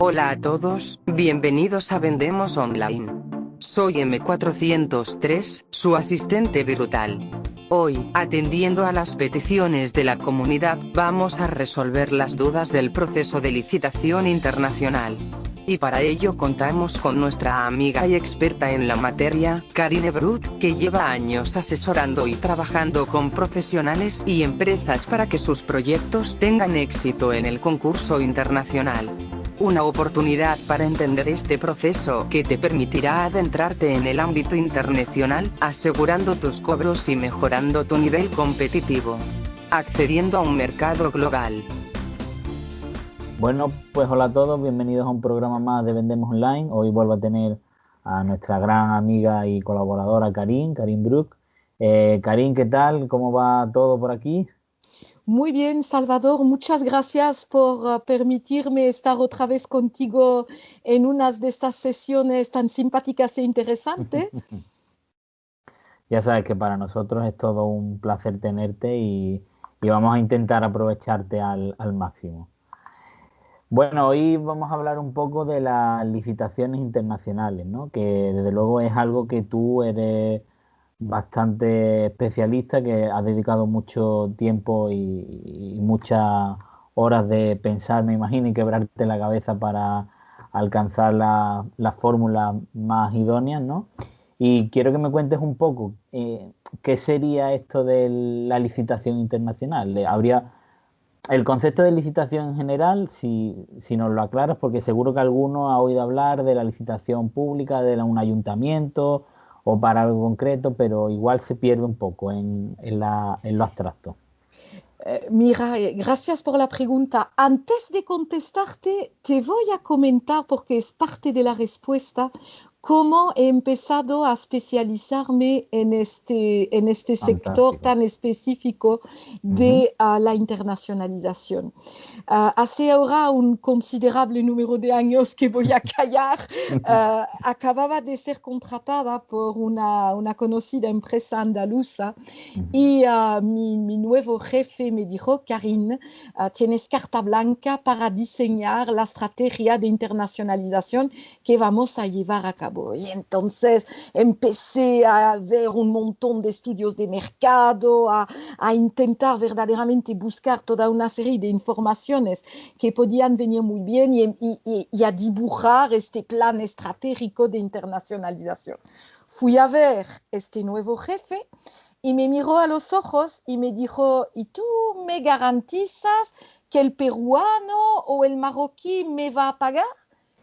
Hola a todos, bienvenidos a Vendemos Online. Soy M403, su asistente virtual. Hoy, atendiendo a las peticiones de la comunidad, vamos a resolver las dudas del proceso de licitación internacional. Y para ello contamos con nuestra amiga y experta en la materia, Karine Brut, que lleva años asesorando y trabajando con profesionales y empresas para que sus proyectos tengan éxito en el concurso internacional. Una oportunidad para entender este proceso que te permitirá adentrarte en el ámbito internacional, asegurando tus cobros y mejorando tu nivel competitivo, accediendo a un mercado global. Bueno, pues hola a todos, bienvenidos a un programa más de Vendemos Online. Hoy vuelvo a tener a nuestra gran amiga y colaboradora Karine Brook. Karine, ¿qué tal? ¿Cómo va todo por aquí? Muy bien, Salvador, muchas gracias por permitirme estar otra vez contigo en unas de estas sesiones tan simpáticas e interesantes. Ya sabes que para nosotros es todo un placer tenerte y vamos a intentar aprovecharte al máximo. Bueno, hoy vamos a hablar un poco de las licitaciones internacionales, ¿no? Que desde luego es algo que tú eres bastante especialista, que has dedicado mucho tiempo y muchas horas de pensar, me imagino, y quebrarte la cabeza para alcanzar las fórmulas más idóneas, ¿no? Y quiero que me cuentes un poco qué sería esto de la licitación internacional. ¿Habría el concepto de licitación en general, si nos lo aclaras, porque seguro que alguno ha oído hablar de la licitación pública de un ayuntamiento o para algo concreto, pero igual se pierde un poco en lo abstracto. Mira, gracias por la pregunta. Antes de contestarte, te voy a comentar, porque es parte de la respuesta, cómo he empezado a especializarme en este sector Fantástico. tan específico Ujú. de la internacionalización. Hace ahora un considerable número de años que voy a callar. Acababa de ser contratada por una conocida empresa andaluza Ujú. y mi nuevo jefe me dijo: Karine, tienes carta blanca para diseñar la estrategia de internacionalización que vamos a llevar a cabo. Y entonces empecé a ver un montón de estudios de mercado, a intentar verdaderamente buscar toda una serie de informaciones que podían venir muy bien y a dibujar este plan estratégico de internacionalización. Fui a ver este nuevo jefe y me miró a los ojos y me dijo: ¿y tú me garantizas que el peruano o el marroquí me va a pagar?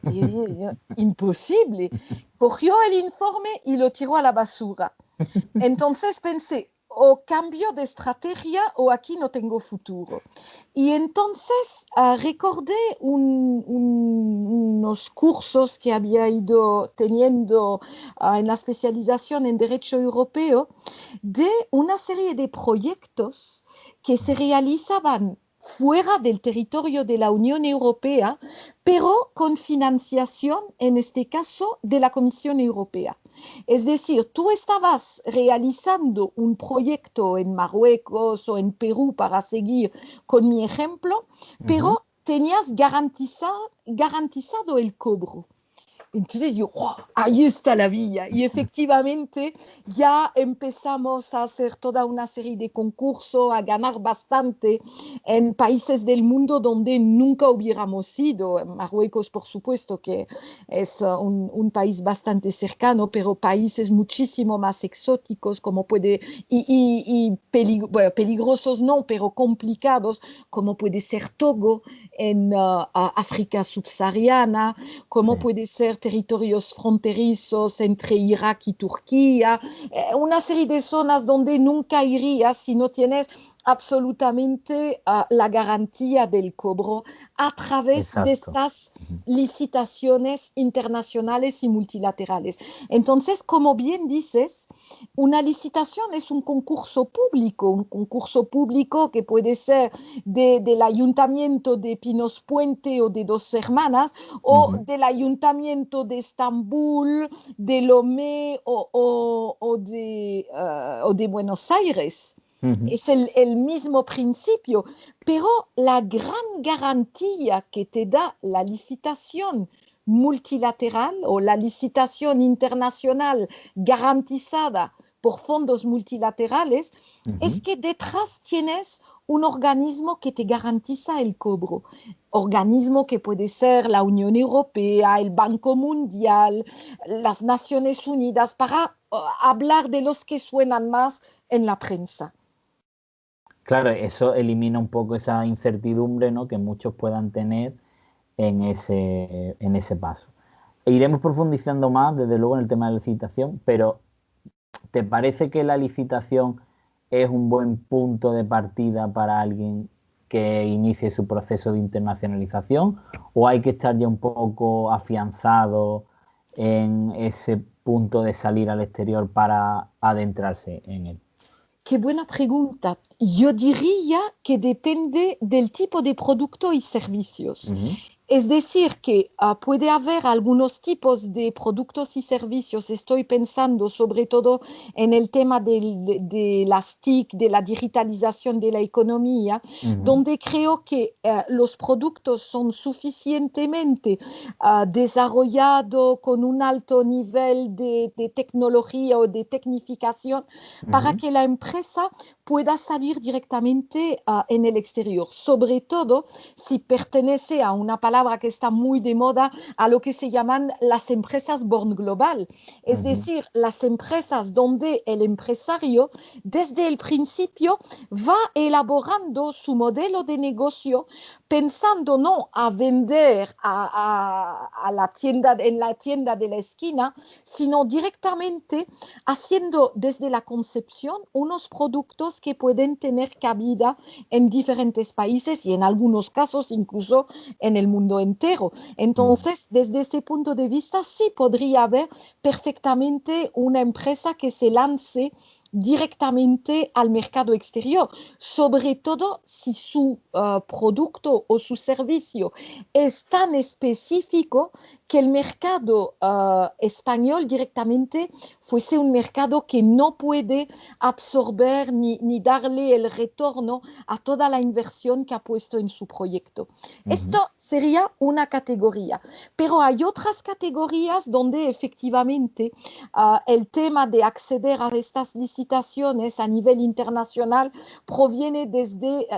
Y yo dije: imposible. Cogió el informe y lo tiró a la basura. Entonces pensé: o cambio de estrategia o aquí no tengo futuro. Y entonces recordé unos cursos que había ido teniendo en la especialización en Derecho Europeo, de una serie de proyectos que se realizaban fuera del territorio de la Unión Europea, pero con financiación, en este caso, de la Comisión Europea. Es decir, tú estabas realizando un proyecto en Marruecos o en Perú, para seguir con mi ejemplo, Ujú. pero tenías garantizado el cobro. Entonces yo: ¡oh! Ahí está la vía. Y efectivamente ya empezamos a hacer toda una serie de concursos, a ganar bastante en países del mundo donde nunca hubiéramos ido. En Marruecos, por supuesto, que es un país bastante cercano, pero países muchísimo más exóticos, como puede, bueno, peligrosos no, pero complicados, como puede ser Togo en África subsahariana, Sí, como puede ser territorios fronterizos entre Irak y Turquía, una serie de zonas donde nunca irías si no tienes absolutamente la garantía del cobro a través de exacto. estas Ujú. licitaciones internacionales y multilaterales. Entonces, como bien dices, una licitación es un concurso público que puede ser del Ayuntamiento de Pinos Puente o de Dos Hermanas, o Ujú. del Ayuntamiento de Estambul, de Lomé o de Buenos Aires. Ujú. Es el mismo principio, pero la gran garantía que te da la licitación multilateral o la licitación internacional garantizada por fondos multilaterales es Ujú. que detrás tienes un organismo que te garantiza el cobro. Organismo que puede ser la Unión Europea, el Banco Mundial, las Naciones Unidas, para hablar de los que suenan más en la prensa. Claro, eso elimina un poco esa incertidumbre, ¿no?, que muchos puedan tener en ese paso. E iremos profundizando más, desde luego, en el tema de la licitación, pero ¿te parece que la licitación es un buen punto de partida para alguien que inicie su proceso de internacionalización? ¿O hay que estar ya un poco afianzado en ese punto de salir al exterior para adentrarse en él? Qué buena pregunta. Yo diría que depende del tipo de producto y servicios. Ujú. Es decir, que puede haber algunos tipos de productos y servicios. Estoy pensando sobre todo en el tema de las TIC, de la digitalización de la economía, Ujú. donde creo que los productos son suficientemente desarrollados con un alto nivel de tecnología o de tecnificación para Ujú. que la empresa pueda salir directamente en el exterior, sobre todo si pertenece a una palabra que está muy de moda, a lo que se llaman las empresas born global, es Ujú. decir, las empresas donde el empresario desde el principio va elaborando su modelo de negocio pensando no a vender a la tienda, en la tienda de la esquina, sino directamente haciendo desde la concepción unos productos que pueden tener cabida en diferentes países y en algunos casos incluso en el mundo entero. Ujú. Entonces, desde ese punto de vista, sí podría haber perfectamente una empresa que se lance directamente al mercado exterior, sobre todo si su producto o su servicio es tan específico que el mercado español directamente fuese un mercado que no puede absorber ni darle el retorno a toda la inversión que ha puesto en su proyecto. Ujú. Esto sería una categoría, pero hay otras categorías donde efectivamente el tema de acceder a estas licitaciones a nivel internacional proviene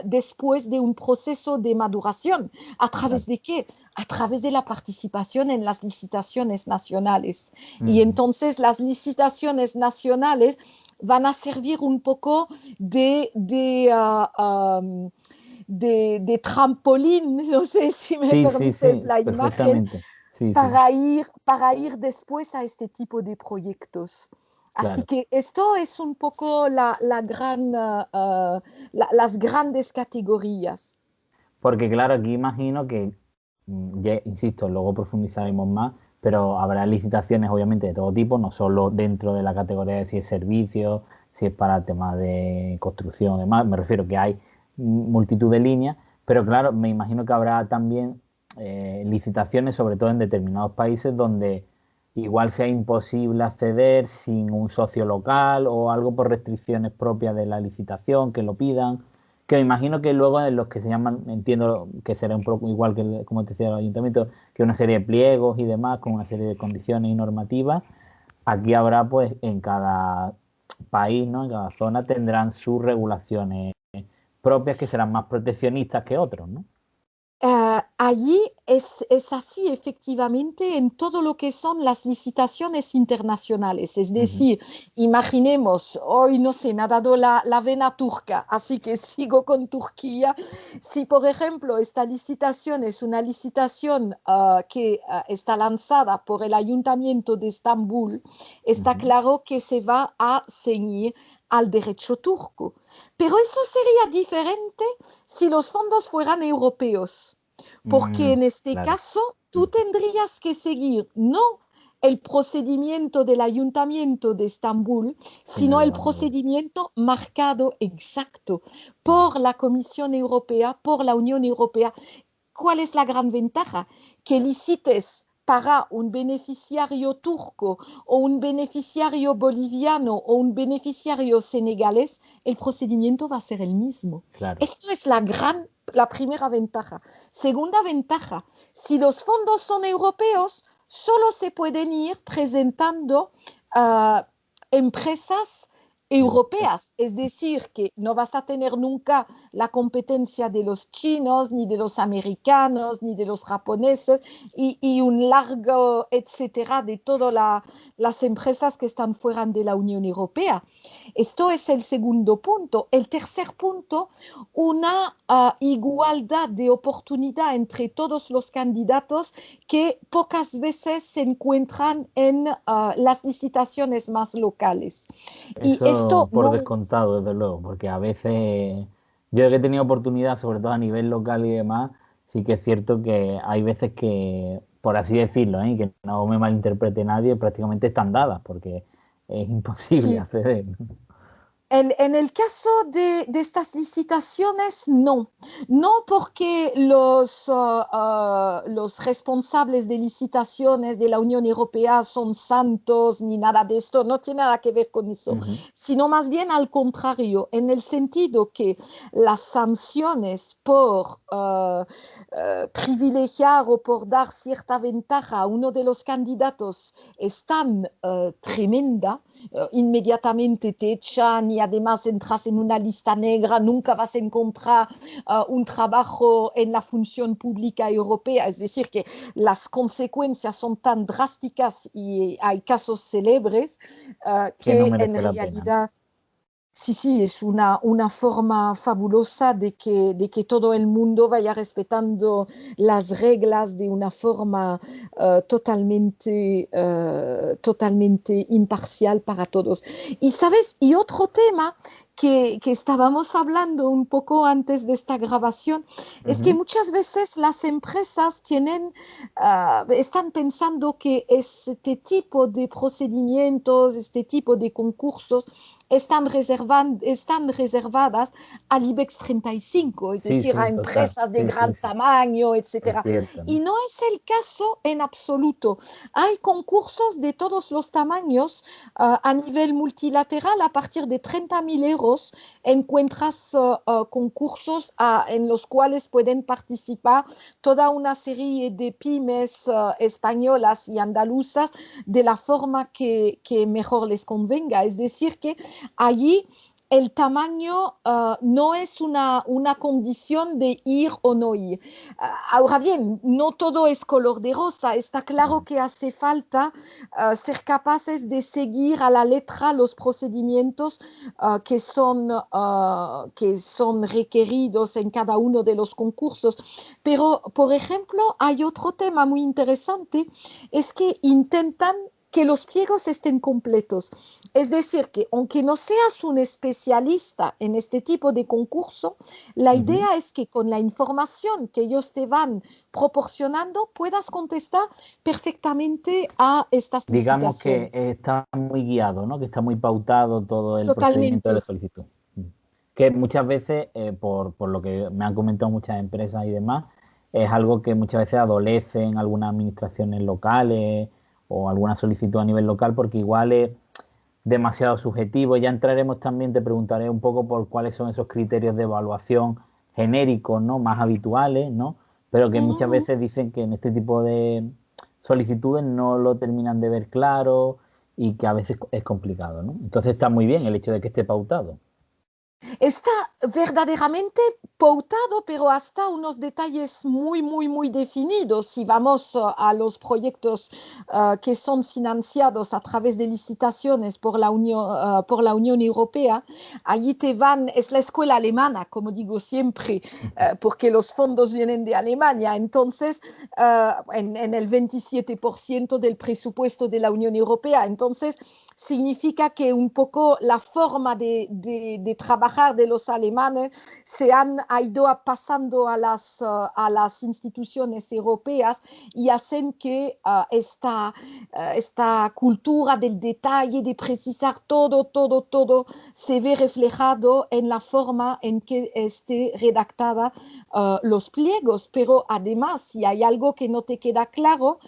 después de un proceso de maduración. ¿A través Claro. de qué? A través de la participación en las licitaciones nacionales. Y Ujú. entonces las licitaciones nacionales van a servir un poco de trampolín, no sé si me Sí, sí, permites sí, la imagen, perfectamente. Sí, sí, para ir después a este tipo de proyectos. Así claro. que esto es un poco las grandes categorías. Porque claro, aquí imagino que, ya insisto, luego profundizaremos más, pero habrá licitaciones obviamente de todo tipo, no solo dentro de la categoría de si es servicio, si es para temas de construcción, demás. Me refiero que hay multitud de líneas, pero claro, me imagino que habrá también licitaciones, sobre todo en determinados países, donde igual sea imposible acceder sin un socio local o algo por restricciones propias de la licitación, que lo pidan, que me imagino que luego en los que se llaman, entiendo que será un poco igual que, como te decía, el ayuntamiento, que una serie de pliegos y demás, con una serie de condiciones y normativas. Aquí habrá, pues, en cada país, ¿no?, en cada zona tendrán sus regulaciones propias que serán más proteccionistas que otros, ¿no? Allí es así efectivamente en todo lo que son las licitaciones internacionales. Es Ujú. decir, imaginemos, hoy no sé, me ha dado la vena turca, así que sigo con Turquía. Si, por ejemplo, esta licitación es una licitación que está lanzada por el Ayuntamiento de Estambul, está Ujú. claro que se va a ceñir al derecho turco. Pero eso sería diferente si los fondos fueran europeos, porque Mm, en este claro. caso tú Mm. tendrías que seguir no el procedimiento del Ayuntamiento de Estambul, Sino el sino de el la Unión Europea. procedimiento marcado exacto Mm. por la Comisión Europea, por la Unión Europea. ¿Cuál es la gran ventaja? Que licites para un beneficiario turco o un beneficiario boliviano o un beneficiario senegalés, el procedimiento va a ser el mismo. Claro. Esto es la primera ventaja. Segunda ventaja, si los fondos son europeos, solo se pueden ir presentando empresas europeas, es decir, que no vas a tener nunca la competencia de los chinos, ni de los americanos, ni de los japoneses, y un largo etcétera de todas las empresas que están fuera de la Unión Europea. Esto es el segundo punto. El tercer punto, una igualdad de oportunidad entre todos los candidatos que pocas veces se encuentran en las licitaciones más locales. Y Eso esto por no... descontado, desde luego, porque a veces yo que he tenido oportunidad, sobre todo a nivel local y demás, sí que es cierto que hay veces que, por así decirlo, y que no me malinterprete nadie, prácticamente están dadas, porque es imposible Sí. acceder. En el caso de estas licitaciones, no. No porque los responsables de licitaciones de la Unión Europea son santos ni nada de esto, no tiene nada que ver con eso, sino más bien al contrario, en el sentido que las sanciones por privilegiar o por dar cierta ventaja a uno de los candidatos están tremenda. Inmediatamente te echan y además entras en una lista negra, nunca vas a encontrar un trabajo en la función pública europea. Es decir, que las consecuencias son tan drásticas y hay casos célebres Que no que en merece la pena. realidad... Sí, sí, es una forma fabulosa de que todo el mundo vaya respetando las reglas de una forma totalmente imparcial para todos. Y, ¿sabes? Y otro tema que estábamos hablando un poco antes de esta grabación es que muchas veces las empresas están pensando que este tipo de procedimientos, este tipo de concursos, están reservadas al IBEX 35, es Sí, decir, a sí, total. empresas de Sí, gran sí. tamaño, Es etcétera. cierto, ¿no? Y no es el caso en absoluto. Hay concursos de todos los tamaños a nivel multilateral. A partir de 30.000 euros encuentras concursos en los cuales pueden participar toda una serie de pymes españolas y andaluzas de la forma que mejor les convenga. Es decir, que allí el tamaño no es una condición de ir o no ir. Ahora bien, no todo es color de rosa. Está claro que hace falta ser capaces de seguir a la letra los procedimientos que son requeridos en cada uno de los concursos. Pero, por ejemplo, hay otro tema muy interesante, es que intentan que los pliegos estén completos. Es decir, que aunque no seas un especialista en este tipo de concurso, la idea es que con la información que ellos te van proporcionando puedas contestar perfectamente a estas Digamos que licitaciones. está muy guiado, ¿no? Que está muy pautado todo el procedimiento de Totalmente. solicitud. Que muchas veces, por lo que me han comentado muchas empresas y demás, es algo que muchas veces adolece en algunas administraciones locales o alguna solicitud a nivel local, porque igual es demasiado subjetivo. Ya entraremos también, te preguntaré un poco por cuáles son esos criterios de evaluación genéricos, ¿no? Más habituales, ¿no? Pero que muchas veces dicen que en este tipo de solicitudes no lo terminan de ver claro y que a veces es complicado, ¿no? Entonces está muy bien el hecho de que esté pautado. Está verdaderamente pautado, pero hasta unos detalles muy definidos. Si vamos a los proyectos que son financiados a través de licitaciones por la Unión Europea, allí es la escuela alemana, como digo siempre, porque los fondos vienen de Alemania. Entonces, en el 27% del presupuesto de la Unión Europea. Entonces, significa que un poco la forma de trabajar bajar de los alemanes, se han ido pasando a las instituciones europeas y hacen que esta cultura del detalle, de precisar todo, se ve reflejado en la forma en que esté redactada los pliegos. Pero además, si hay algo que no te queda claro,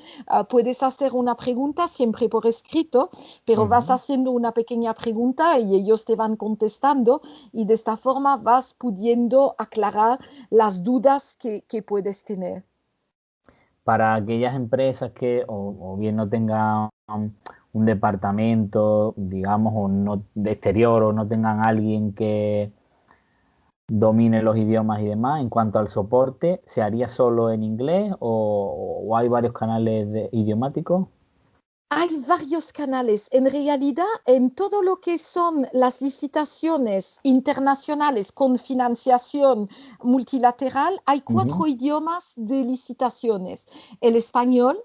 puedes hacer una pregunta siempre por escrito, pero vas haciendo una pequeña pregunta y ellos te van contestando y de esta forma vas pudiendo aclarar las dudas que puedes tener. Para aquellas empresas que o bien no tengan un departamento, digamos, o no, de exterior, o no tengan alguien que domine los idiomas y demás, en cuanto al soporte, ¿se haría solo en inglés o hay varios canales idiomáticos? Hay varios canales. En realidad, en todo lo que son las licitaciones internacionales con financiación multilateral, hay 4 idiomas de licitaciones. El español,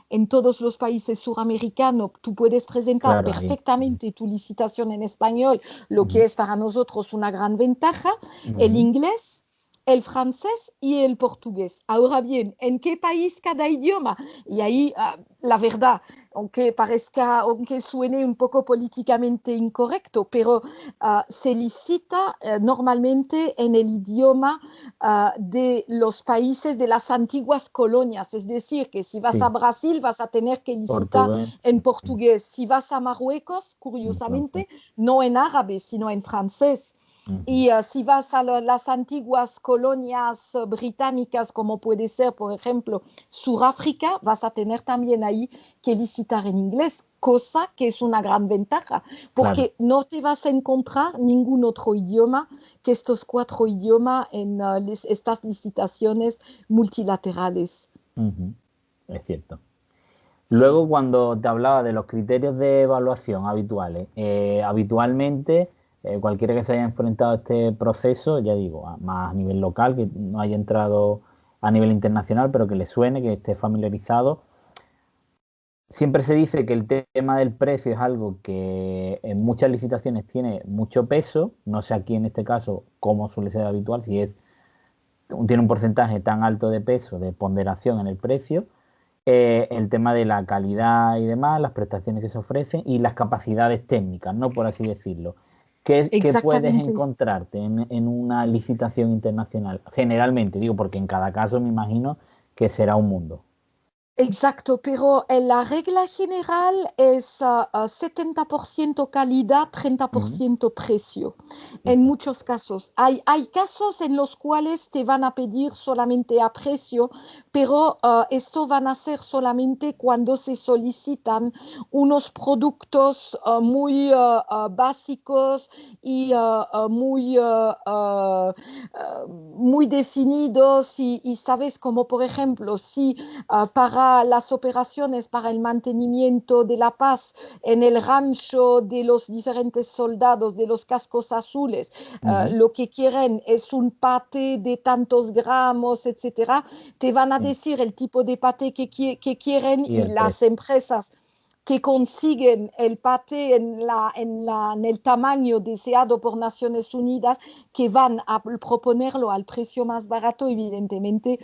en todos los países suramericanos, tú puedes presentar perfectamente tu licitación en español, lo que es para nosotros una gran ventaja. El inglés, el francés y el portugués. Ahora bien, ¿en qué país cada idioma? Y ahí, la verdad, aunque suene un poco políticamente incorrecto, pero se licita normalmente en el idioma de los países de las antiguas colonias. Es decir, que si vas a Brasil vas a tener que licitar en portugués. Si vas a Marruecos, curiosamente, no en árabe, sino en francés. Y si vas a las antiguas colonias británicas, como puede ser, por ejemplo, Sudáfrica, vas a tener también ahí que licitar en inglés, cosa que es una gran ventaja, porque no te vas a encontrar ningún otro idioma que estos 4 idiomas en estas licitaciones multilaterales. Es cierto. Luego, cuando te hablaba de los criterios de evaluación habituales, habitualmente cualquiera que se haya enfrentado a este proceso, ya digo, más a nivel local, que no haya entrado a nivel internacional, pero que le suene, que esté familiarizado, siempre se dice que el tema del precio es algo que en muchas licitaciones tiene mucho peso. No sé aquí en este caso cómo suele ser habitual, si tiene un porcentaje tan alto de peso, de ponderación en el precio. El tema de la calidad y demás, las prestaciones que se ofrecen y las capacidades técnicas, ¿no? Por así decirlo. ¿Qué puedes encontrarte en una licitación internacional? Generalmente, digo, porque en cada caso me imagino que será un mundo. Exacto, pero la regla general es 70% calidad, 30% precio. En muchos casos. Hay casos en los cuales te van a pedir solamente a precio, pero esto van a ser solamente cuando se solicitan unos productos muy básicos y muy definidos y sabes, como por ejemplo, si para las operaciones para el mantenimiento de la paz en el rancho de los diferentes soldados de los cascos azules, lo que quieren es un pate de tantos gramos, etcétera, te van a decir el tipo de pate que quieren y las empresas que consiguen el pate en el tamaño deseado por Naciones Unidas, que van a proponerlo al precio más barato, evidentemente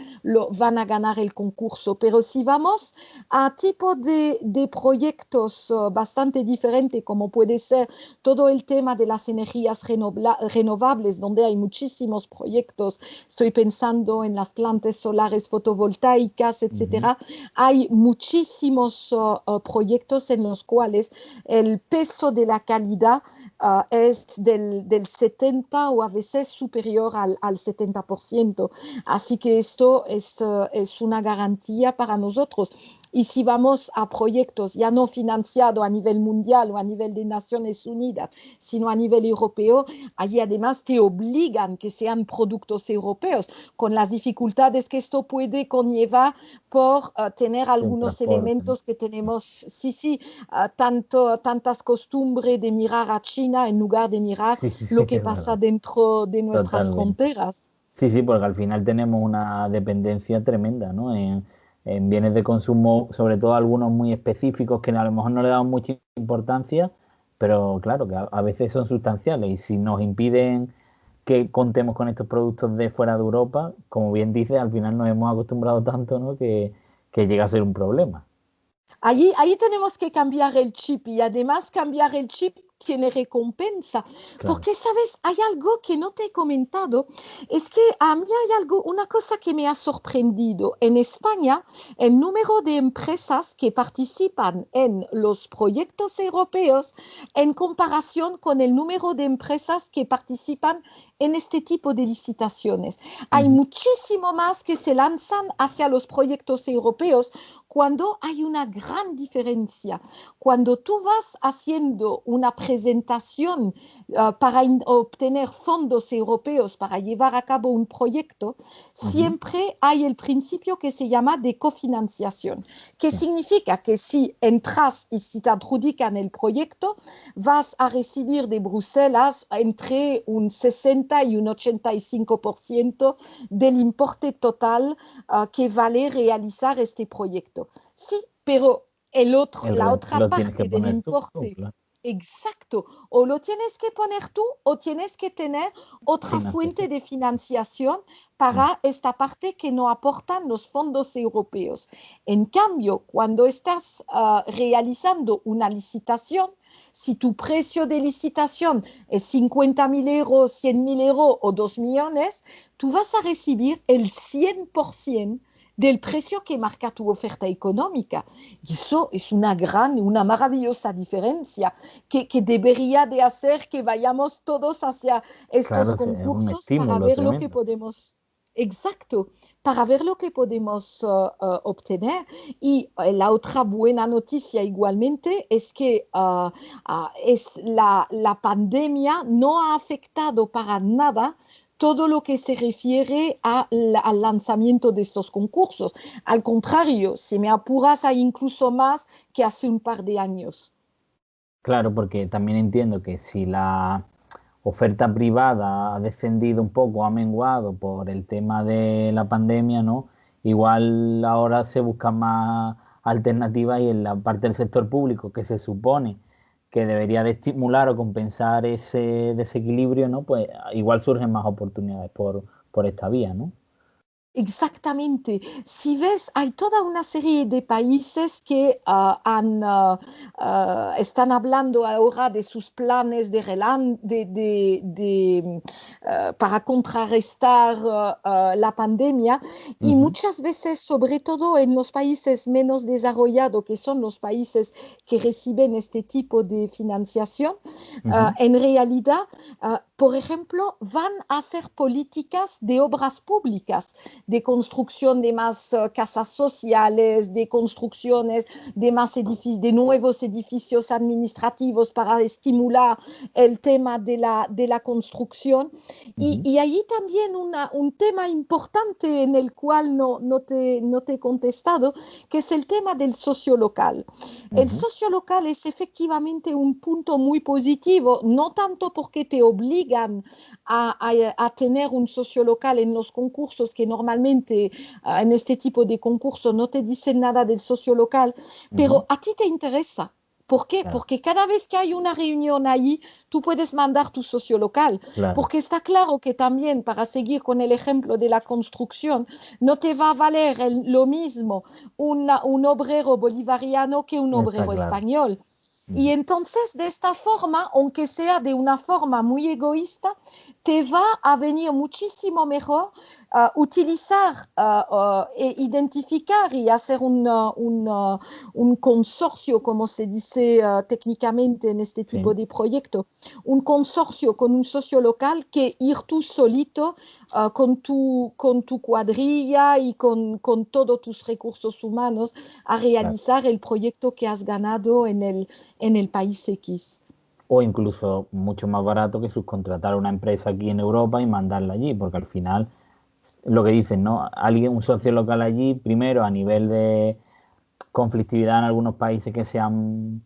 van a ganar el concurso. Pero si vamos a tipo de proyectos bastante diferentes, como puede ser todo el tema de las energías renovables, donde hay muchísimos proyectos, estoy pensando en las plantas solares fotovoltaicas, etcétera, hay muchísimos proyectos en los cuales el peso de la calidad es del 70 o a veces superior al 70%. Así que esto es una garantía para nosotros. Y si vamos a proyectos ya no financiados a nivel mundial o a nivel de Naciones Unidas, sino a nivel europeo, allí además te obligan que sean productos europeos, con las dificultades que esto puede conllevar por tener algunos elementos que tenemos, tantas costumbres de mirar a China en lugar de mirar lo que pasa dentro de nuestras fronteras. Sí, porque al final tenemos una dependencia tremenda, ¿no? En bienes de consumo, sobre todo algunos muy específicos que a lo mejor no le damos mucha importancia, pero claro, que a veces son sustanciales y si nos impiden que contemos con estos productos de fuera de Europa, como bien dices, al final nos hemos acostumbrado tanto, ¿no? que llega a ser un problema. Ahí tenemos que cambiar el chip y además cambiar el chip tiene recompensa, Claro. porque sabes, hay algo que no te he comentado, es que a mí hay algo, una cosa que me ha sorprendido. En España, el número de empresas que participan en los proyectos europeos en comparación con el número de empresas que participan en este tipo de licitaciones. Hay muchísimo más que se lanzan hacia los proyectos europeos cuando hay una gran diferencia. Cuando tú vas haciendo una presentación para obtener fondos europeos para llevar a cabo un proyecto, siempre hay el principio que se llama de cofinanciación, que significa que si entras y si te adjudican el proyecto, vas a recibir de Bruselas entre un 60 y un 85% del importe total que vale realizar este proyecto. Sí, pero la otra Lo tienes que parte del poner tú, importe, claro. exacto, o lo tienes que poner tú o tienes que tener otra fuente Financiación. de financiación para esta parte que no aportan los fondos europeos. En cambio, cuando estás realizando una licitación, si tu precio de licitación es 50.000 euros, 100.000 euros o 2 millones, tú vas a recibir el 100% del precio que marca tu oferta económica. Y eso es una maravillosa diferencia que debería de hacer que vayamos todos hacia estos Claro, es un concursos para estímulo ver lo que tremendo. podemos, exacto, para ver lo que podemos obtener. Y la otra buena noticia igualmente es que la pandemia no ha afectado para nada todo lo que se refiere al lanzamiento de estos concursos. Al contrario, si me apuras, hay incluso más que hace un par de años. Claro, porque también entiendo que si la oferta privada ha descendido un poco, ha menguado por el tema de la pandemia, ¿no? Igual ahora se buscan más alternativas y en la parte del sector público que se supone que debería de estimular o compensar ese desequilibrio, ¿no? Pues igual surgen más oportunidades por esta vía, ¿no? Exactamente. Si ves, hay toda una serie de países que están hablando ahora de sus planes para contrarrestar la pandemia y Ujú, muchas veces, sobre todo en los países menos desarrollados, que son los países que reciben este tipo de financiación, ujú. en realidad, por ejemplo, van a hacer políticas de obras públicas de construcción de más casas sociales, de construcciones de más edificios, de nuevos edificios administrativos para estimular el tema de la construcción. Ujú. Y allí también un tema importante en el cual no te he contestado, que es el tema del socio local. El Ujú. socio local es efectivamente un punto muy positivo, no tanto porque te obligan a tener un socio local en los concursos que normalmente en este tipo de concursos no te dicen nada del socio local, Ujú. pero a ti te interesa. ¿Por qué? Claro, Porque cada vez que hay una reunión allí, tú puedes mandar tu socio local. claro, Porque está claro que también, para seguir con el ejemplo de la construcción, no te va a valer lo mismo un obrero bolivariano que un está obrero claro. español. Y Ujú. entonces, de esta forma, aunque sea de una forma muy egoísta, te va a venir muchísimo mejor utilizar, identificar y hacer un consorcio, como se dice técnicamente en este tipo Sí. de proyecto, un consorcio con un socio local que ir tú solito con tu cuadrilla y con todos tus recursos humanos a Claro. realizar el proyecto que has ganado en el país X. O incluso mucho más barato que subcontratar a una empresa aquí en Europa y mandarla allí, porque al final, lo que dicen, ¿no? Alguien, un socio local allí, primero a nivel de conflictividad en algunos países que sean,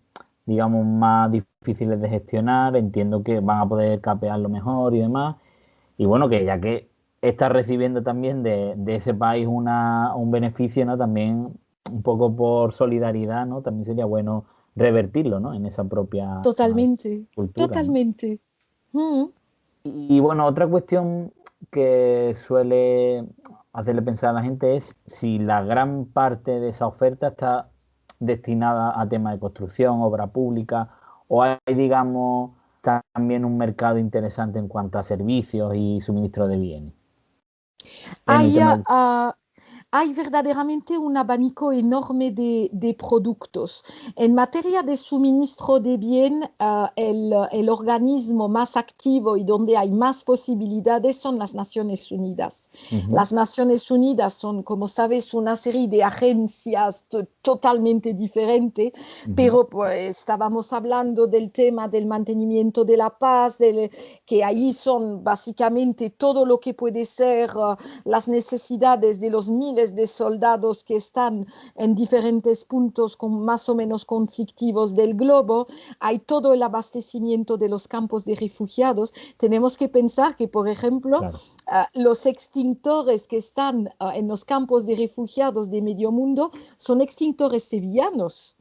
digamos, más difíciles de gestionar, entiendo que van a poder capearlo mejor y demás. Y bueno, que ya que está recibiendo también de ese país un beneficio, ¿no? También un poco por solidaridad, ¿no? También sería bueno revertirlo, ¿no? En esa propia Totalmente, cultura, ¿no? totalmente. Mm. Y bueno, otra cuestión que suele hacerle pensar a la gente es si la gran parte de esa oferta está destinada a temas de construcción, obra pública, o hay, digamos, también un mercado interesante en cuanto a servicios y suministro de bienes. En el Hay, tema del... hay verdaderamente un abanico enorme de productos. En materia de suministro de bien, el organismo más activo y donde hay más posibilidades son las Naciones Unidas. Ujú, Las Naciones Unidas son, como sabes, una serie de agencias totalmente diferentes, ujú. pero pues, estábamos hablando del tema del mantenimiento de la paz, que ahí son básicamente todo lo que puede ser las necesidades de los miles de soldados que están en diferentes puntos más o menos conflictivos del globo. Hay todo el abastecimiento de los campos de refugiados. Tenemos que pensar que, por ejemplo, Claro, los extintores que están en los campos de refugiados de medio mundo son extintores sevillanos.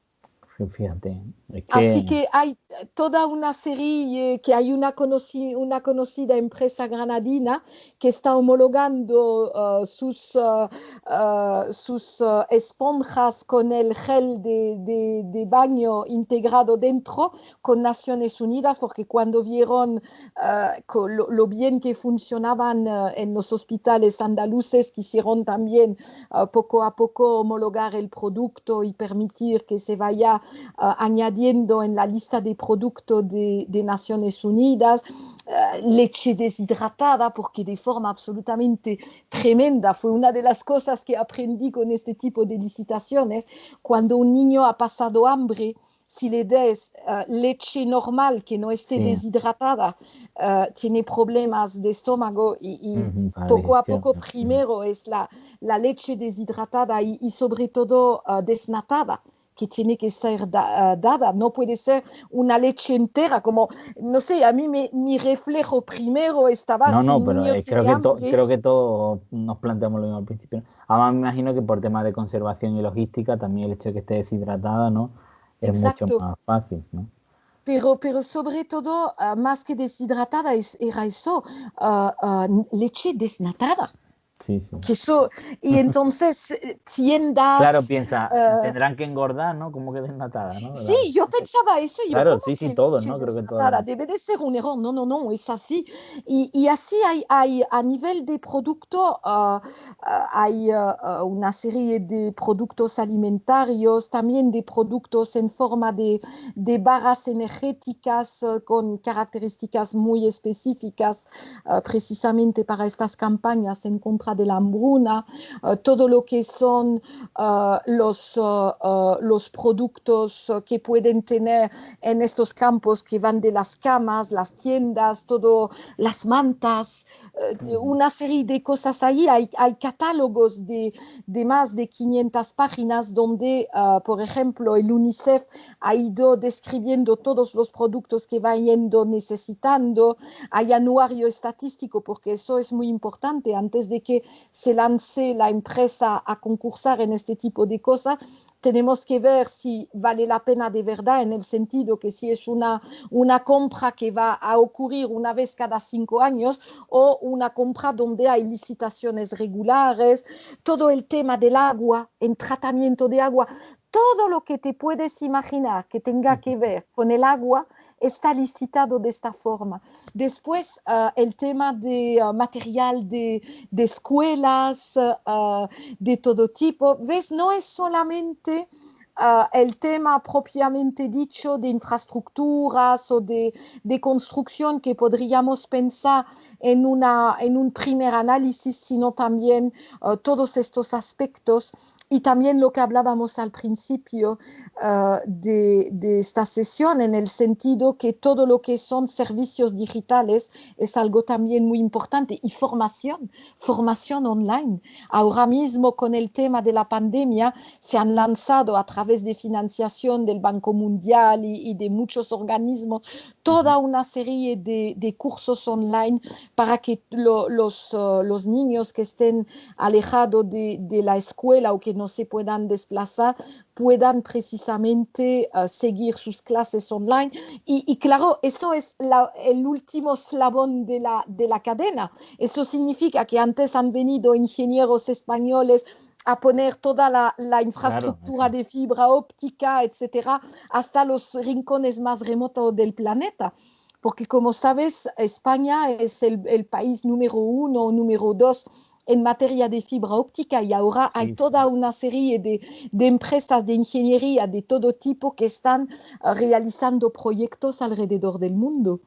fíjate, es Así que... que hay toda una serie, que hay una conocida empresa granadina que está homologando sus esponjas con el gel de baño integrado dentro con Naciones Unidas, porque cuando vieron lo bien que funcionaban en los hospitales andaluces, quisieron también poco a poco homologar el producto y permitir que se vaya añadiendo en la lista de productos de Naciones Unidas. Leche deshidratada, porque de forma absolutamente tremenda fue una de las cosas que aprendí con este tipo de licitaciones. Cuando un niño ha pasado hambre, si le des leche normal que no esté Sí, deshidratada, tiene problemas de estómago y ujú, para poco a digestión. poco primero es la leche deshidratada y sobre todo desnatada que tiene que ser dada, no puede ser una leche entera, como, no sé, a mí mi reflejo primero estaba, No, si no, un pero niño tiene hambre, creo que todos nos planteamos lo mismo al principio. Además, me imagino que por temas de conservación y logística, también el hecho de que esté deshidratada, ¿no? Es mucho exacto, más fácil, ¿no? pero sobre todo, más que deshidratada, era eso, leche desnatada. Sí, sí. Que eso, y entonces Claro, tiendas, piensa, uh, tendrán que engordar, ¿no? Como que desnatada, ¿no? sí, yo pensaba eso, yo Claro, como sí, sí, que todos, leche ¿no? Creo que todas desnatada las... debe de ser un error. No, no, no, es así. Y así hay a nivel de producto, hay una serie de productos alimentarios, también de productos en forma de barras energéticas con características muy específicas, precisamente para estas campañas en contra de la hambruna, todo lo que son los productos que pueden tener en estos campos que van de las camas, las tiendas, todo, las mantas, Ujú. una serie de cosas ahí. Hay catálogos de más de 500 páginas donde, por ejemplo, el UNICEF ha ido describiendo todos los productos que va yendo necesitando. Hay anuario estadístico, porque eso es muy importante. Antes de que se lance la empresa a concursar en este tipo de cosas, tenemos que ver si vale la pena de verdad, en el sentido que si es una compra que va a ocurrir una vez cada 5 años o una compra donde hay licitaciones regulares, todo el tema del agua, el tratamiento de agua, todo lo que te puedes imaginar que tenga que ver con el agua está licitado de esta forma. Después, el tema de material de escuelas, de todo tipo. ¿Ves? No es solamente el tema propiamente dicho de infraestructuras o de construcción que podríamos pensar en un primer análisis, sino también todos estos aspectos. Y también lo que hablábamos al principio de esta sesión, en el sentido que todo lo que son servicios digitales es algo también muy importante. Y formación online. Ahora mismo con el tema de la pandemia se han lanzado a través través de financiación del Banco Mundial y de muchos organismos, toda una serie de cursos online para que los niños que estén alejados de la escuela o que no se puedan desplazar puedan precisamente seguir sus clases online. Y claro, eso es el último eslabón de la cadena. Eso significa que antes han venido ingenieros españoles a poner toda la infraestructura de fibra óptica, etcétera, hasta los rincones más remotos del planeta. Porque como sabes, España es el país número 1 o número 2 en materia de fibra óptica y ahora hay toda una serie de empresas de ingeniería de todo tipo que están realizando proyectos alrededor del mundo.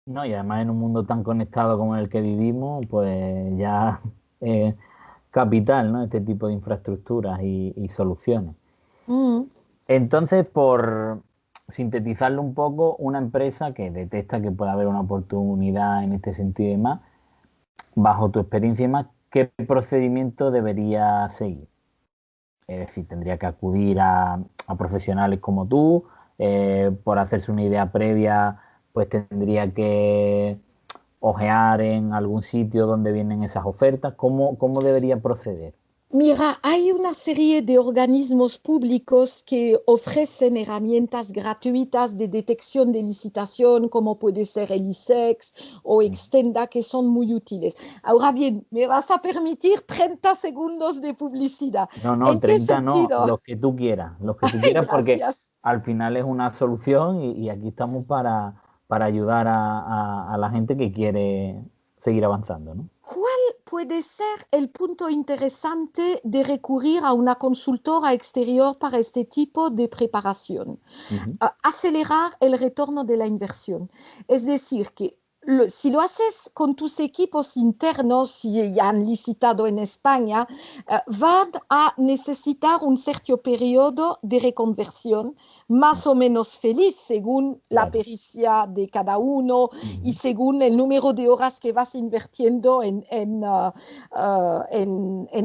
No, y además en un mundo tan conectado como el que vivimos, pues ya capital, ¿no? Este tipo de infraestructuras y soluciones. Mm. Entonces, por sintetizarlo un poco, una empresa que detecta que puede haber una oportunidad en este sentido y demás, bajo tu experiencia y más, ¿qué procedimiento debería seguir? Es decir, tendría que acudir a profesionales como tú, por hacerse una idea previa, pues tendría que ojear en algún sitio donde vienen esas ofertas. ¿Cómo debería proceder? Mira, hay una serie de organismos públicos que ofrecen herramientas gratuitas de detección de licitación, como puede ser el ISEX o Extenda, que son muy útiles. Ahora bien, me vas a permitir 30 segundos de publicidad. No, ¿En qué 30 no, sentido? los que tú Ay, quieras, porque gracias. al final es una solución y aquí estamos para ayudar a la gente que quiere seguir avanzando, ¿no? ¿Cuál puede ser el punto interesante de recurrir a una consultora exterior para este tipo de preparación? Ujú. Acelerar el retorno de la inversión. Es decir, que si lo haces con tus equipos internos, si ya han licitado en España, van a necesitar un cierto periodo de reconversión, más o menos feliz, según la Claro. pericia de cada uno y Ujú. según el número de horas que vas invirtiendo en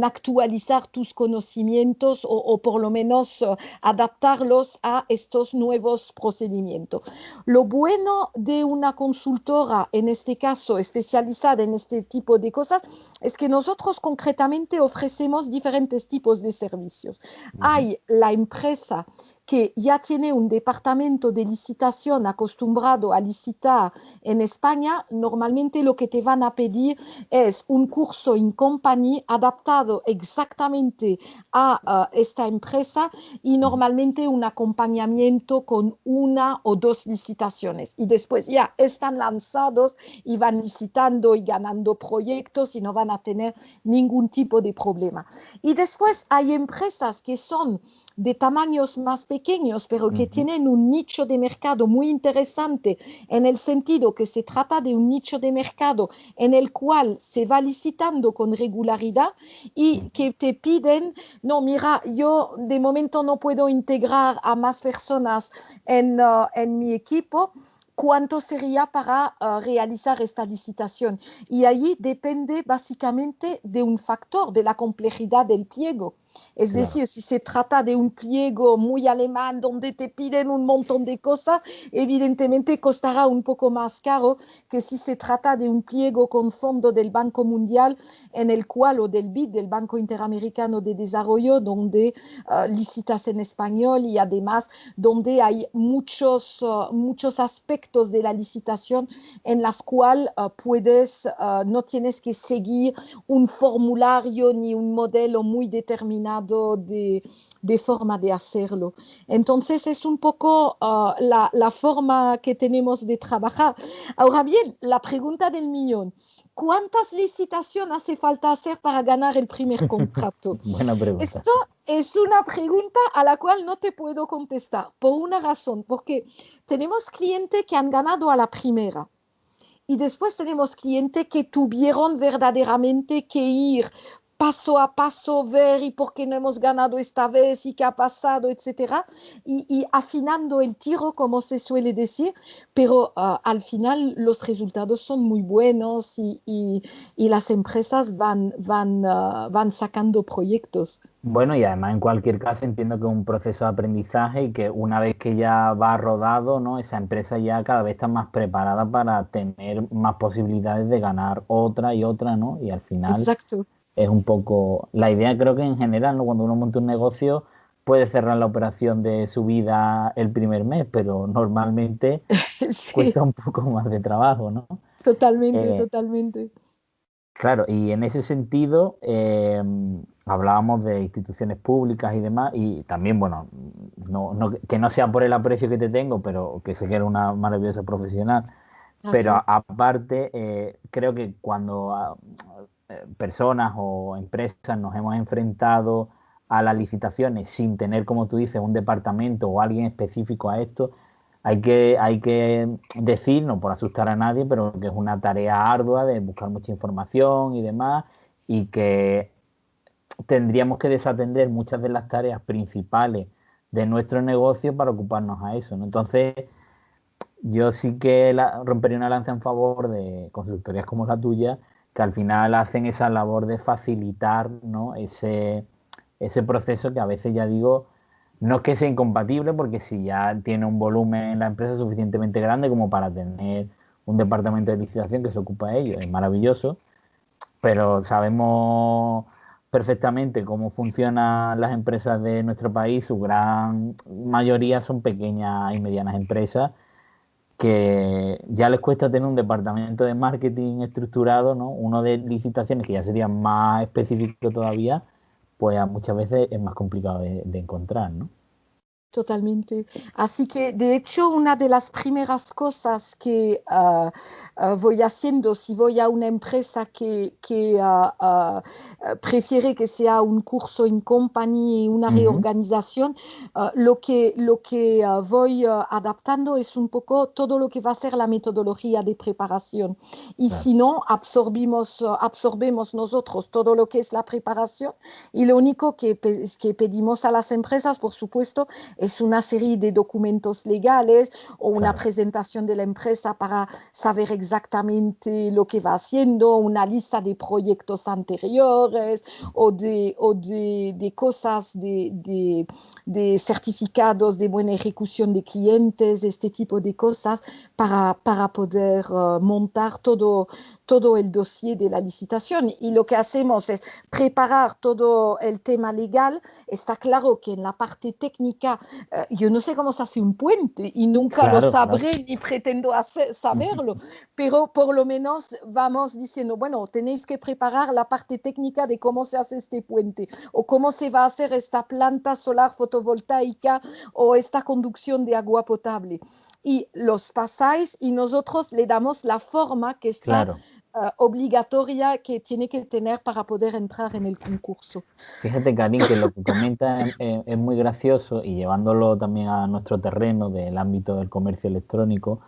actualizar tus conocimientos o por lo menos adaptarlos a estos nuevos procedimientos. Lo bueno de una consultora, en este caso especializada en este tipo de cosas, es que nosotros concretamente ofrecemos diferentes tipos de servicios. Ujú. Hay la empresa que ya tiene un departamento de licitación acostumbrado a licitar en España. Normalmente lo que te van a pedir es un curso in company adaptado exactamente a esta empresa y Ujú. normalmente un acompañamiento con una o dos licitaciones. Y después ya están lanzados y van licitando y ganando proyectos y no van a tener ningún tipo de problema. Y después hay empresas que son de tamaños más pequeños, pero que Ujú. tienen un nicho de mercado muy interesante, en el sentido que se trata de un nicho de mercado en el cual se va licitando con regularidad y Ujú. que te piden, no, mira, yo de momento no puedo integrar a más personas en mi equipo. ¿Cuánto sería para realizar esta licitación? Y allí depende básicamente de un factor, de la complejidad del pliego. Es Claro. decir, si se trata de un pliego muy alemán donde te piden un montón de cosas, evidentemente costará un poco más caro que si se trata de un pliego con fondo del Banco Mundial en el cual, o del BID, del Banco Interamericano de Desarrollo, donde licitas en español y además donde hay muchos aspectos de la licitación en las cuales no tienes que seguir un formulario ni un modelo muy determinado de forma de hacerlo. Entonces es un poco la forma que tenemos de trabajar. Ahora bien, la pregunta del millón. ¿Cuántas licitaciones hace falta hacer para ganar el primer contrato? Buena pregunta. Esto es una pregunta a la cual no te puedo contestar por una razón, porque tenemos clientes que han ganado a la primera y después tenemos clientes que tuvieron verdaderamente que ir paso a paso ver y por qué no hemos ganado esta vez y qué ha pasado, etcétera, y afinando el tiro, como se suele decir, pero al final los resultados son muy buenos y las empresas van sacando proyectos. Bueno, y además en cualquier caso entiendo que es un proceso de aprendizaje y que una vez que ya va rodado, ¿no? Esa empresa ya cada vez está más preparada para tener más posibilidades de ganar otra y otra, ¿no? Y al final Exacto. es un poco la idea, creo que en general, ¿no? Cuando uno monta un negocio puede cerrar la operación de su vida el primer mes, pero normalmente Sí, cuesta un poco más de trabajo, ¿no? totalmente, Eh, totalmente. Claro, y en ese sentido hablábamos de instituciones públicas y demás, y también, bueno, que no sea por el aprecio que te tengo, pero que sé que eres una maravillosa profesional, pero Gracias. aparte, creo que cuando personas o empresas nos hemos enfrentado a las licitaciones sin tener, como tú dices, un departamento o alguien específico a esto, hay que decir, no por asustar a nadie, pero que es una tarea ardua de buscar mucha información y demás, y que tendríamos que desatender muchas de las tareas principales de nuestro negocio para ocuparnos a eso, ¿no? Entonces, yo sí que rompería una lanza en favor de consultorías como la tuya, que al final hacen esa labor de facilitar, ¿no? ese proceso que a veces ya digo, no es que sea incompatible, porque si ya tiene un volumen en la empresa suficientemente grande como para tener un departamento de licitación que se ocupa de ello, es maravilloso, pero sabemos perfectamente cómo funcionan las empresas de nuestro país, su gran mayoría son pequeñas y medianas empresas que ya les cuesta tener un departamento de marketing estructurado, ¿no? Uno de licitaciones que ya sería más específico todavía, pues muchas veces es más complicado de encontrar, ¿no? Totalmente. Así que, de hecho, una de las primeras cosas que voy haciendo si voy a una empresa que prefiere que sea un curso en company, una Ujú. reorganización, lo que voy adaptando es un poco todo lo que va a ser la metodología de preparación. Y Claro, si no, absorbemos nosotros todo lo que es la preparación y lo único que pedimos a las empresas, por supuesto, es una serie de documentos legales o una claro. presentación de la empresa para saber exactamente lo que va haciendo, una lista de proyectos anteriores de cosas, de certificados de buena ejecución de clientes, este tipo de cosas para poder montar todo el dossier de la licitación. Y lo que hacemos es preparar todo el tema legal. Está claro que en la parte técnica yo no sé cómo se hace un puente y nunca lo Claro, claro. sabré ni pretendo saberlo, pero por lo menos vamos diciendo, bueno, tenéis que preparar la parte técnica de cómo se hace este puente o cómo se va a hacer esta planta solar fotovoltaica o esta conducción de agua potable. Y los pasáis y nosotros le damos la forma que está Claro. obligatoria que tiene que tener para poder entrar en el concurso. Fíjate, Karin, que lo que comentas es muy gracioso y llevándolo también a nuestro terreno del ámbito del comercio electrónico,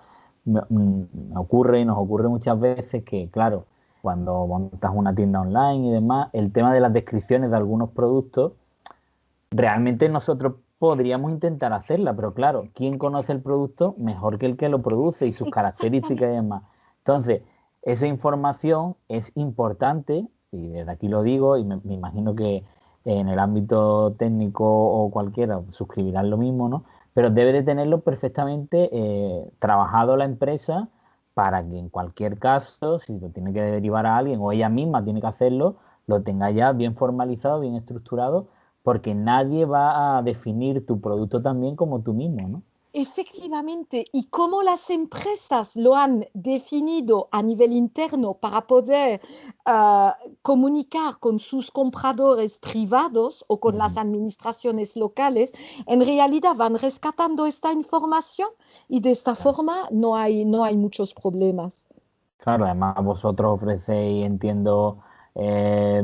me ocurre y nos ocurre muchas veces que, claro, cuando montas una tienda online y demás, el tema de las descripciones de algunos productos, realmente nosotros podríamos intentar hacerla, pero claro, ¿quién conoce el producto mejor que el que lo produce y sus características y Exactamente. demás? Entonces, esa información es importante, y desde aquí lo digo, y me imagino que en el ámbito técnico o cualquiera suscribirán lo mismo, ¿no? Pero debe de tenerlo perfectamente trabajado la empresa para que en cualquier caso, si lo tiene que derivar a alguien o ella misma tiene que hacerlo, lo tenga ya bien formalizado, bien estructurado, porque nadie va a definir tu producto tan bien como tú mismo, ¿no? Efectivamente, y cómo las empresas lo han definido a nivel interno para poder comunicar con sus compradores privados o con las Ujú. administraciones locales, en realidad van rescatando esta información y de esta Claro. forma no hay muchos problemas. Claro, además vosotros ofrecéis, entiendo,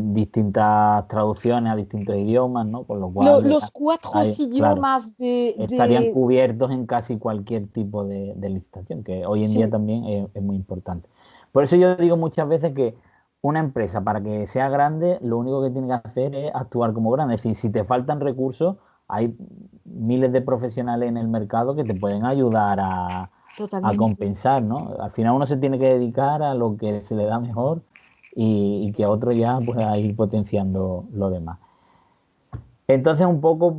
distintas traducciones a distintos idiomas, ¿no? Con lo cual Los cuatro claro, idiomas estarían cubiertos en casi cualquier tipo de licitación, que hoy en día sí, también es muy importante. Por eso yo digo muchas veces que una empresa para que sea grande, lo único que tiene que hacer es actuar como grande. Es decir, si te faltan recursos, hay miles de profesionales en el mercado que te pueden ayudar a Totalmente. compensar, ¿no? Al final uno se tiene que dedicar a lo que se le da mejor y que otro ya pues a ir potenciando lo demás. Entonces, un poco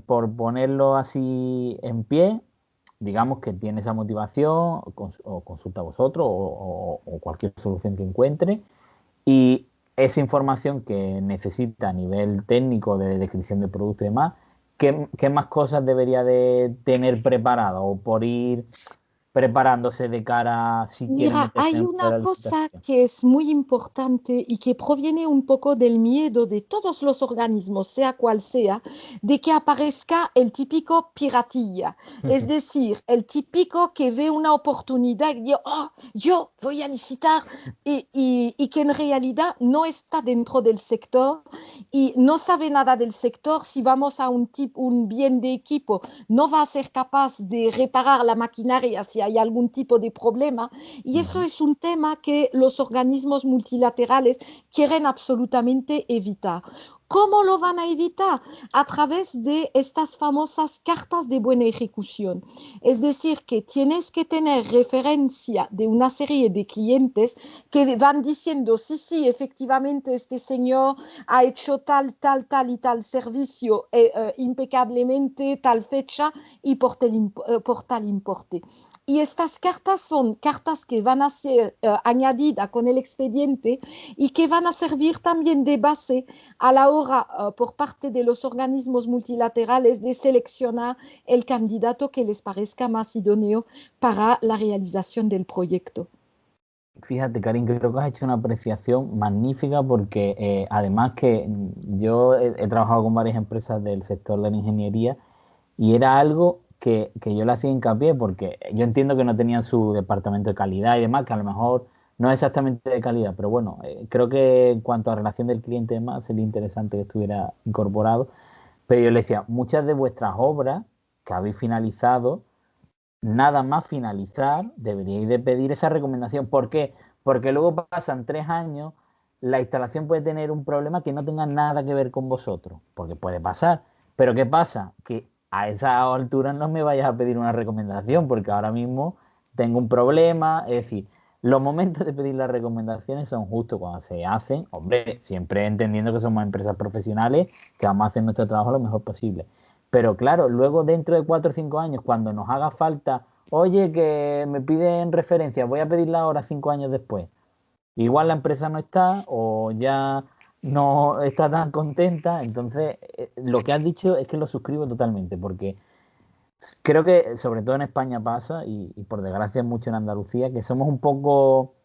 por ponerlo así en pie, digamos que tiene esa motivación, o consulta a vosotros, o cualquier solución que encuentre, y esa información que necesita a nivel técnico de descripción de producto y demás, ¿qué más cosas debería de tener preparado o por ir preparándose de cara si quiere Mira, meterse hay en una la cosa licitación? que es muy importante y que proviene un poco del miedo de todos los organismos, sea cual sea, de que aparezca el típico piratilla. Es decir, el típico que ve una oportunidad y dice, oh, yo voy a licitar y que en realidad no está dentro del sector y no sabe nada del sector. Si vamos a un bien de equipo, no va a ser capaz de reparar la maquinaria si hay algún tipo de problema. Y eso Ujú. es un tema que los organismos multilaterales quieren absolutamente evitar. ¿Cómo lo van a evitar? A través de estas famosas cartas de buena ejecución. Es decir, que tienes que tener referencia de una serie de clientes que van diciendo, sí, sí, efectivamente, este señor ha hecho tal, tal, tal y tal servicio impecablemente, tal fecha y por tal importe. Y estas cartas son cartas que van a ser añadidas con el expediente y que van a servir también de base a la hora, por parte de los organismos multilaterales, de seleccionar el candidato que les parezca más idóneo para la realización del proyecto. Fíjate, Karin, creo que has hecho una apreciación magnífica porque además que yo he trabajado con varias empresas del sector de la ingeniería y era algo que yo le hacía hincapié porque yo entiendo que no tenían su departamento de calidad y demás, que a lo mejor no es exactamente de calidad, pero bueno, creo que en cuanto a relación del cliente y demás sería interesante que estuviera incorporado. Pero yo le decía, muchas de vuestras obras que habéis finalizado, nada más finalizar, deberíais de pedir esa recomendación. ¿Por qué? Porque luego pasan 3 años, la instalación puede tener un problema que no tenga nada que ver con vosotros, porque puede pasar. Pero ¿qué pasa? Que a esa altura no me vayas a pedir una recomendación, porque ahora mismo tengo un problema. Es decir, los momentos de pedir las recomendaciones son justo cuando se hacen, hombre, siempre entendiendo que somos empresas profesionales, que vamos a hacer nuestro trabajo lo mejor posible. Pero claro, luego dentro de 4 o 5 años, cuando nos haga falta, oye, que me piden referencia, voy a pedirla ahora 5 años después. Igual la empresa no está o ya no está tan contenta. Entonces, lo que has dicho es que lo suscribo totalmente, porque creo que sobre todo en España pasa, y por desgracia mucho en Andalucía, que somos un poco,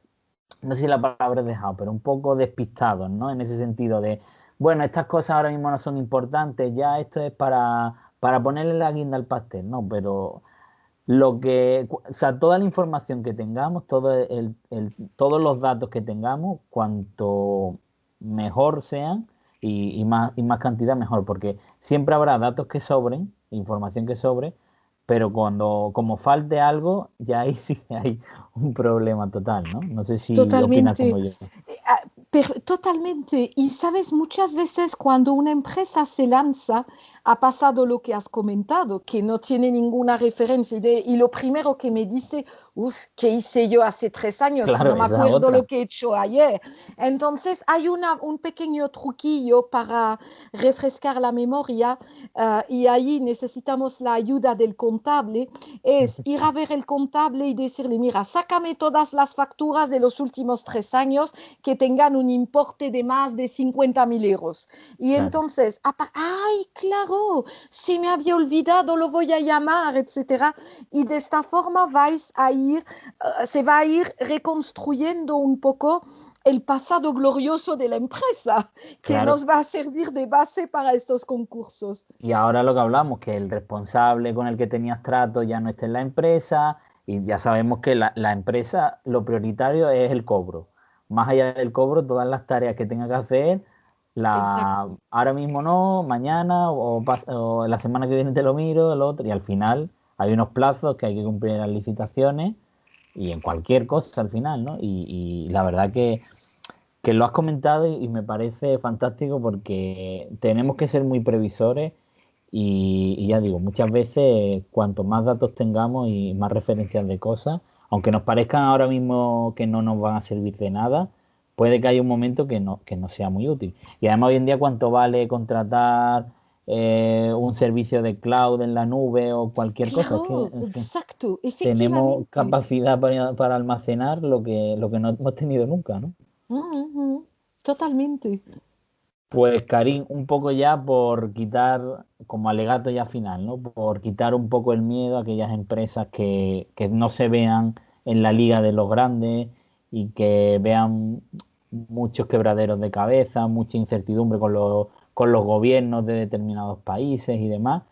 no sé si la palabra es dejado, pero un poco despistados, ¿no? En ese sentido de, bueno, estas cosas ahora mismo no son importantes, ya esto es para ponerle la guinda al pastel, ¿no? Pero o sea, toda la información que tengamos, todos los datos que tengamos, cuanto mejor sean y más cantidad, mejor, porque siempre habrá datos que sobren, información que sobre, pero como falte algo, ya ahí sí hay un problema total, ¿no? No sé si opinas como Totalmente. yo. Totalmente. Y sabes, muchas veces cuando una empresa se lanza, ha pasado lo que has comentado, que no tiene ninguna referencia. Y lo primero que me dice, uff, ¿qué hice yo hace 3 años? Si Claro, no me esa es acuerdo lo otra. que he hecho ayer. Entonces, hay un pequeño truquillo para refrescar la memoria, y ahí necesitamos la ayuda del contable. Es ir a ver el contable y decirle, mira, sácame todas las facturas de los últimos 3 años que tengan un importe de más de 50.000 euros. Y Claro. entonces, ay, claro, si me había olvidado, lo voy a llamar, etcétera. Y de esta forma se va a ir reconstruyendo un poco el pasado glorioso de la empresa, que Claro. nos va a servir de base para estos concursos. Y ahora lo que hablamos, que el responsable con el que tenías trato ya no está en la empresa y ya sabemos que la empresa lo prioritario es el cobro. Más allá del cobro, todas las tareas que tenga que hacer, Exacto. ahora mismo no, mañana o la semana que viene te lo miro, el otro, y al final hay unos plazos que hay que cumplir en las licitaciones y en cualquier cosa al final, ¿no? Y la verdad que que lo has comentado y me parece fantástico porque tenemos que ser muy previsores y ya digo, muchas veces cuanto más datos tengamos y más referencias de cosas, aunque nos parezcan ahora mismo que no nos van a servir de nada, puede que haya un momento que no sea muy útil. Y además hoy en día cuánto vale contratar un servicio de cloud en la nube o cualquier cosa. Claro, Es que exacto, tenemos efectivamente. capacidad para almacenar lo que no hemos tenido nunca, ¿no? Ujú, totalmente. Pues Karim, un poco ya por quitar, como alegato ya final, ¿no? Por quitar un poco el miedo a aquellas empresas que no se vean en la liga de los grandes y que vean muchos quebraderos de cabeza, mucha incertidumbre con los gobiernos de determinados países y demás.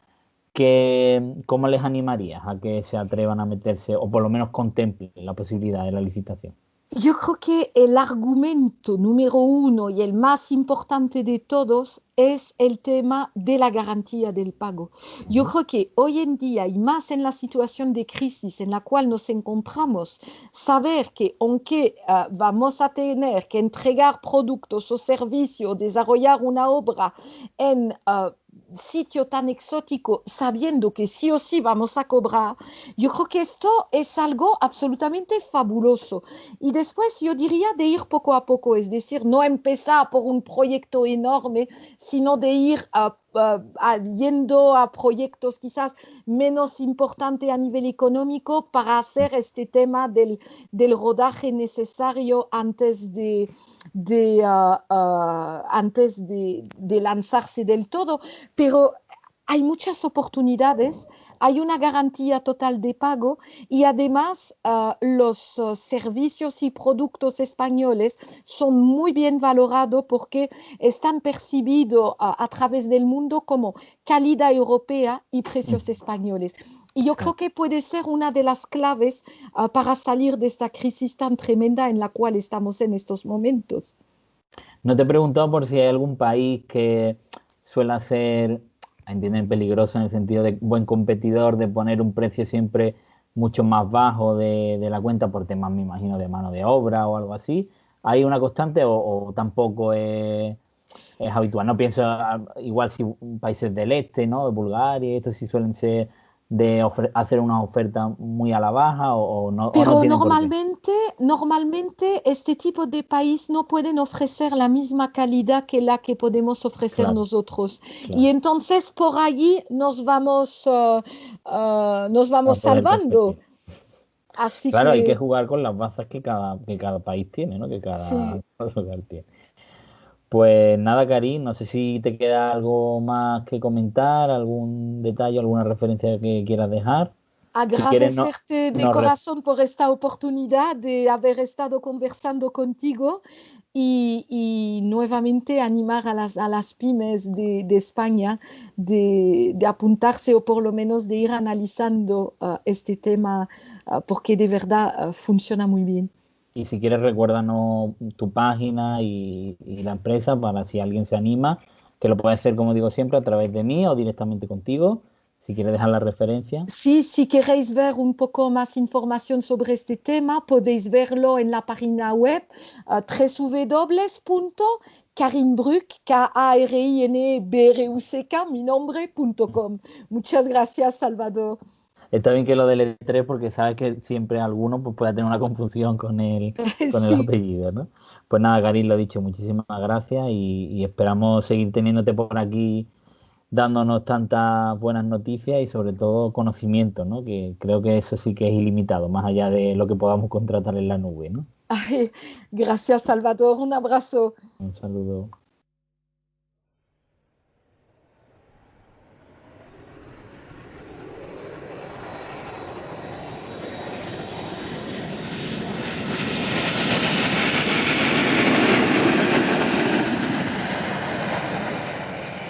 ¿Cómo les animarías a que se atrevan a meterse o por lo menos contemplen la posibilidad de la licitación? Yo creo que el argumento número uno y el más importante de todos es el tema de la garantía del pago. Yo Ujú. creo que hoy en día, y más en la situación de crisis en la cual nos encontramos, saber que aunque vamos a tener que entregar productos o servicios, desarrollar una obra en sitio tan exótico, sabiendo que sí o sí vamos a cobrar, yo creo que esto es algo absolutamente fabuloso. Y después yo diría de ir poco a poco, es decir, no empezar por un proyecto enorme, sino de ir yendo a proyectos quizás menos importantes a nivel económico para hacer este tema del rodaje necesario antes de lanzarse del todo. Pero hay muchas oportunidades, hay una garantía total de pago y además los servicios y productos españoles son muy bien valorados porque están percibidos a través del mundo como calidad europea y Mm, precios españoles. Y yo claro. creo que puede ser una de las claves para salir de esta crisis tan tremenda en la cual estamos en estos momentos. No te he preguntado por si hay algún país que suele ser, entienden, peligroso en el sentido de buen competidor, de poner un precio siempre mucho más bajo de la cuenta por temas, me imagino, de mano de obra o algo así. ¿Hay una constante o tampoco es habitual? No pienso igual si países del este, ¿no? De Bulgaria, estos sí suelen ser de hacer una oferta muy a la baja o no Pero tienen por qué. normalmente este tipo de país no pueden ofrecer la misma calidad que la que podemos ofrecer Claro, nosotros. Y claro. entonces por allí nos A vamos poder salvando. competir. Así Claro, hay que que jugar con las bazas que cada país tiene, ¿no? Que cada sí. lugar tiene. Pues nada, Karim, no sé si te queda algo más que comentar, algún detalle, alguna referencia que quieras dejar. Si quieres, no, Agradecerte de nos ref- corazón por esta oportunidad de haber estado conversando contigo y nuevamente animar a las pymes de España de apuntarse o por lo menos de ir analizando este tema porque de verdad funciona muy bien. y si quieres, recuérdanos tu página y la empresa para si alguien se anima, que lo puede hacer, como digo siempre, a través de mí o directamente contigo. Si quieres dejar la referencia. Sí, si queréis ver un poco más información sobre este tema, podéis verlo en la página web www.karinbruck, Karinbruck, mi nombre.com. Muchas gracias, Salvador. Está bien que lo deletree porque sabes que siempre alguno pues, puede tener una confusión con el Sí, apellido, ¿no? Pues nada, Karim, lo dicho, muchísimas gracias y esperamos seguir teniéndote por aquí dándonos tantas buenas noticias y sobre todo conocimiento, ¿no? Que creo que eso sí que es ilimitado, más allá de lo que podamos contratar en la nube, ¿no? ay, gracias, Salvador. Un abrazo. Un saludo.